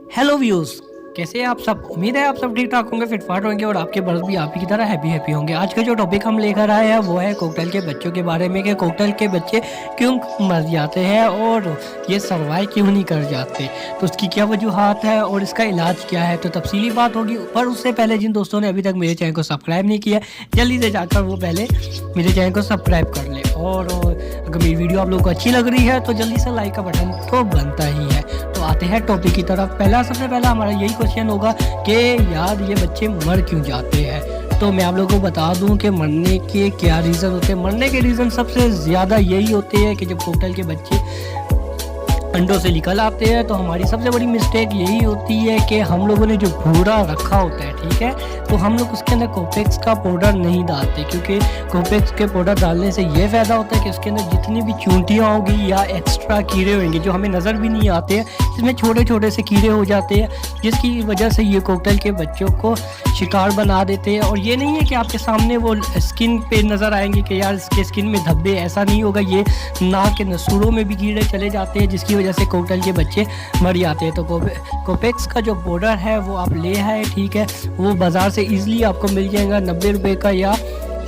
Hello views, कैसे हैं आप सब। उम्मीद है आप सब ठीक ठाक होंगे, फिटफाट होंगे और आपके बर्स भी आप ही की तरह हैप्पी होंगे। आज का जो टॉपिक हम लेकर आए हैं वो है कॉकटेल के बच्चों के बारे में कि कॉकटेल के बच्चे क्यों मर जाते हैं और ये सर्वाइव क्यों नहीं कर जाते, तो उसकी क्या वजूहत है और इसका इलाज क्या है, तो तफसीली बात होगी। पर उससे पहले जिन दोस्तों ने अभी तक मेरे चैनल को सब्सक्राइब नहीं किया, जल्दी से जाकर वो पहले मेरे चैनल को सब्सक्राइब कर ले। और अगर मेरी वीडियो आप लोगों को अच्छी लग रही है तो जल्दी से लाइक का बटन तो बनता ही है। तो आते हैं टॉपिक की तरफ। सबसे पहला हमारा यही क्वेश्चन होगा कि यार ये बच्चे मर क्यों जाते हैं। तो मैं आप लोगों को बता दूं कि मरने के क्या रीज़न होते हैं। मरने के रीज़न सबसे ज़्यादा यही होते हैं कि जब कॉकटेल के बच्चे अंडों से निकल आते हैं तो हमारी सबसे बड़ी मिस्टेक यही होती है कि हम लोगों ने जो भूरा रखा होता है, ठीक है, तो हम लोग उसके अंदर कोपेक्स का पाउडर नहीं डालते, क्योंकि कोपेक्स के पाउडर डालने से ये फ़ायदा होता है कि उसके अंदर जितनी भी चूंटियाँ होंगी या एक्स्ट्रा कीड़े होंगे जो हमें नज़र भी नहीं आते हैं, इसमें छोटे छोटे से कीड़े हो जाते हैं, जिसकी वजह से ये कॉकटेल के बच्चों को शिकार बना देते हैं। और ये नहीं है कि आपके सामने वो स्किन पे नज़र आएंगे कि यार इसके स्किन में धब्बे, ऐसा नहीं होगा। ये नाक के नसूड़ों में भी कीड़े चले जाते हैं, जिसकी वजह से कॉकटेल के बच्चे मर जाते हैं। तो कोपेक्स का जो पाउडर है वो आप ले आए, ठीक है, वो बाज़ार से ईजिली आपको मिल जाएगा, 90 रुपये का या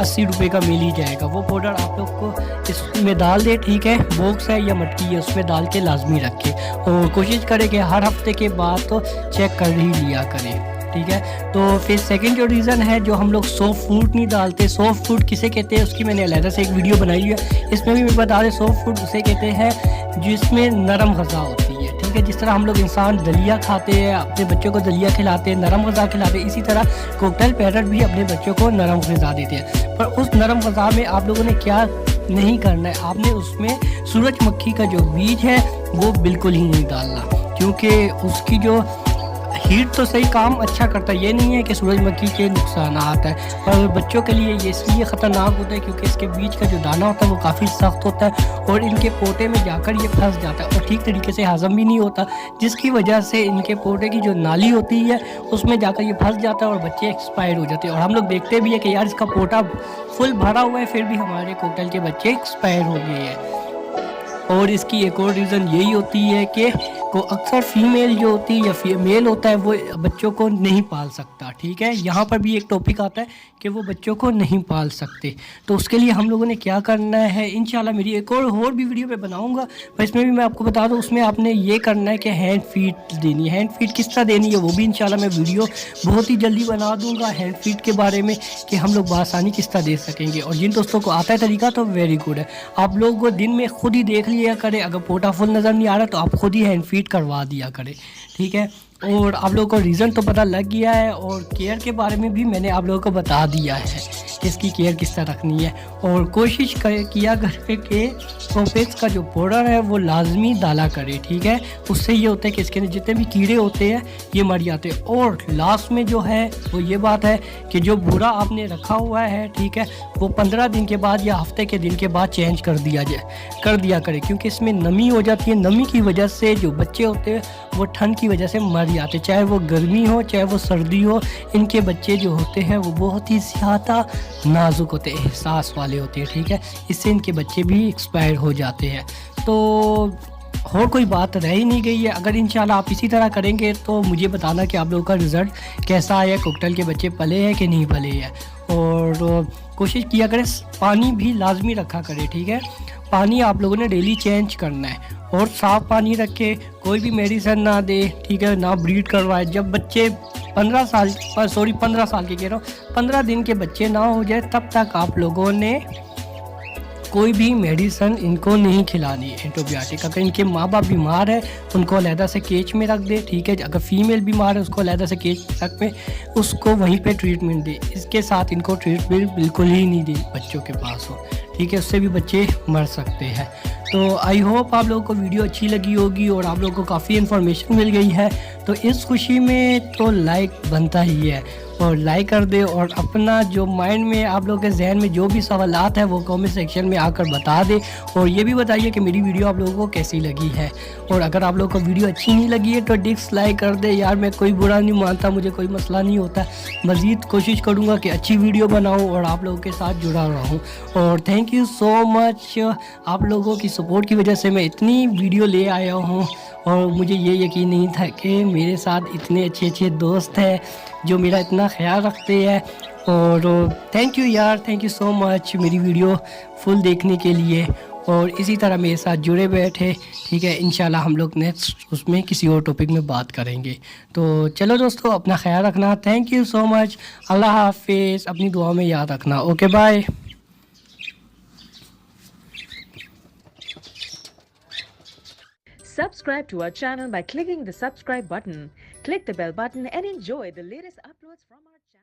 80 रुपये का मिल ही जाएगा। वो पाउडर आप लोग को इसमें डाल दे, ठीक है, बॉक्स है या मटकी है उसमें डाल के लाजमी रखें और कोशिश करें कि हर हफ्ते के बाद तो चेक कर ही लिया करें, ठीक है। तो फिर सेकंड जो रीज़न है, जो हम लोग सॉफ्ट फूड नहीं डालते। सॉफ्ट फूड किसे कहते हैं उसकी मैंने अलग से एक वीडियो बनाई है, इसमें भी मैं बता दें सॉफ्ट फूड उसे कहते हैं जिसमें नरम ग़िज़ा होती है, ठीक है। जिस तरह हम लोग इंसान दलिया खाते हैं, अपने बच्चों को दलिया खिलाते हैं, नरम ग़िज़ा खिलाते हैं, इसी तरह कॉकटेल पाउडर भी अपने बच्चों को नरम ग़िज़ा देते हैं। पर उस नरम ग़िज़ा में आप लोगों ने क्या नहीं करना है, आपने उसमें सूरजमुखी का जो बीज है वो बिल्कुल ही नहीं डालना, क्योंकि उसकी जो हीट तो सही काम अच्छा करता है, ये नहीं है कि सूरजमुखी के नुकसान आता है, पर बच्चों के लिए ये इसलिए ख़तरनाक होता है क्योंकि इसके बीज का जो दाना होता है वो काफ़ी सख्त होता है और इनके पोटे में जाकर ये फंस जाता है और ठीक तरीके से हज़म भी नहीं होता, जिसकी वजह से इनके पोटे की जो नाली होती है उसमें जाकर ये फंस जाता है और बच्चे एक्सपायर हो जाते हैं। और हम लोग देखते भी है कि यार इसका पोटा फुल भरा हुआ है फिर भी हमारे कॉकटेल के बच्चे एक्सपायर हो गए हैं। और इसकी एक और रीज़न यही होती है कि को अक्सर फीमेल जो होती है या मेल होता है वो बच्चों को नहीं पाल सकता, ठीक है। यहाँ पर भी एक टॉपिक आता है कि वो बच्चों को नहीं पाल सकते, तो उसके लिए हम लोगों ने क्या करना है, इंशाल्लाह मेरी एक और भी वीडियो पे बनाऊँगा, पर इसमें भी मैं आपको बता दूँ, उसमें आपने ये करना है कि हैंड फीड देनी है। हैंड फीड किस तरह देनी है वो भी इंशाल्लाह मैं वीडियो बहुत ही जल्दी बना दूँगा हैंड फीड के बारे में, कि हम लोग बआसानी किस तरह दे सकेंगे। और जिन दोस्तों को आता है तरीका तो वेरी गुड है, आप लोग को दिन में खुद ही देख लिया करें, अगर पोटा फुल नज़र नहीं आ रहा तो आप खुद ही हैंड फीड करवा दिया करें, ठीक है। और आप लोगों को रीज़न तो पता लग गया है और केयर के बारे में भी मैंने आप लोगों को बता दिया है कि इसकी केयर किस तरह रखनी है। और कोशिश किया करें कि कोपेक्स का जो पाउडर है वो लाजमी डाला करे, ठीक है। उससे ये होता है कि इसके अंदर जितने भी कीड़े होते हैं ये मर जाते हैं। और लास्ट में जो है वो ये बात है कि जो भूरा आपने रखा हुआ है, ठीक है, वो 15 दिन के बाद या हफ्ते के दिन के बाद चेंज कर दिया करे, क्योंकि इसमें नमी हो जाती है। नमी की वजह से जो बच्चे होते हैं वो ठंड की वजह से मर जाते, चाहे वो गर्मी हो चाहे वो सर्दी हो। इनके बच्चे जो होते हैं वो बहुत ही ज़्यादा नाजुक होते हैं, एहसास वाले होते हैं, ठीक है, इससे इनके बच्चे भी एक्सपायर हो जाते हैं। तो और कोई बात रह ही नहीं गई है। अगर इंशाल्लाह आप इसी तरह करेंगे तो मुझे बताना कि आप लोगों का रिज़ल्ट कैसा आया, कॉकटेल के बच्चे पले हैं कि नहीं पले हैं। और कोशिश किया करें पानी भी लाजमी रखा करें, ठीक है, पानी आप लोगों ने डेली चेंज करना है और साफ़ पानी रखे, कोई भी मेडिसिन ना दे, ठीक है, ना ब्रीड करवाए। जब बच्चे 15 साल के कह रहा हूँ, 15 दिन के बच्चे ना हो जाए तब तक आप लोगों ने कोई भी मेडिसिन इनको नहीं खिलानी, एंटीबायोटिक। अगर इनके माँ बाप बीमार है उनको अलहदा से केज में रख दे, ठीक है। अगर फीमेल बीमार है उसको अलहदा से केज रख में उसको वहीं पे ट्रीटमेंट दे, इसके साथ इनको ट्रीटमेंट बिल्कुल ही नहीं दे बच्चों के पास हो, ठीक है, उससे भी बच्चे मर सकते हैं। तो आई होप आप लोगों को वीडियो अच्छी लगी होगी और आप लोगों को काफ़ी इन्फॉर्मेशन मिल गई है। तो इस खुशी में तो लाइक बनता ही है और लाइक कर दे और अपना जो माइंड में आप लोगों के जहन में जो भी सवालात है वो कमेंट सेक्शन में आकर बता दे और ये भी बताइए कि मेरी वीडियो आप लोगों को कैसी लगी है। और अगर आप लोगों को वीडियो अच्छी नहीं लगी है तो डिसलाइक कर दे, यार मैं कोई बुरा नहीं मानता, मुझे कोई मसला नहीं होता, मज़ीद कोशिश करूँगा कि अच्छी वीडियो बनाऊँ और आप लोगों के साथ जुड़ा रहूँ। और थैंक यू सो मच, आप लोगों की सपोर्ट की वजह से मैं इतनी वीडियो ले आया हूँ और मुझे ये यकीन नहीं था कि मेरे साथ इतने अच्छे अच्छे दोस्त हैं जो मेरा इतना ख्याल रखते हैं। और थैंक यू यार, थैंक यू सो मच मेरी वीडियो फुल देखने के लिए, और इसी तरह मेरे साथ जुड़े बैठे। ठीक है, इंशाल्लाह हम लोग नेक्स्ट उसमें किसी और टॉपिक में बात करेंगे। तो चलो दोस्तों, अपना ख्याल रखना। Thank you so much. अल्लाह हाफिज़। अपनी दुआ में याद रखना। Okay bye. Subscribe to our channel by clicking the subscribe button. Click the bell button and enjoy the latest uploads from our channel.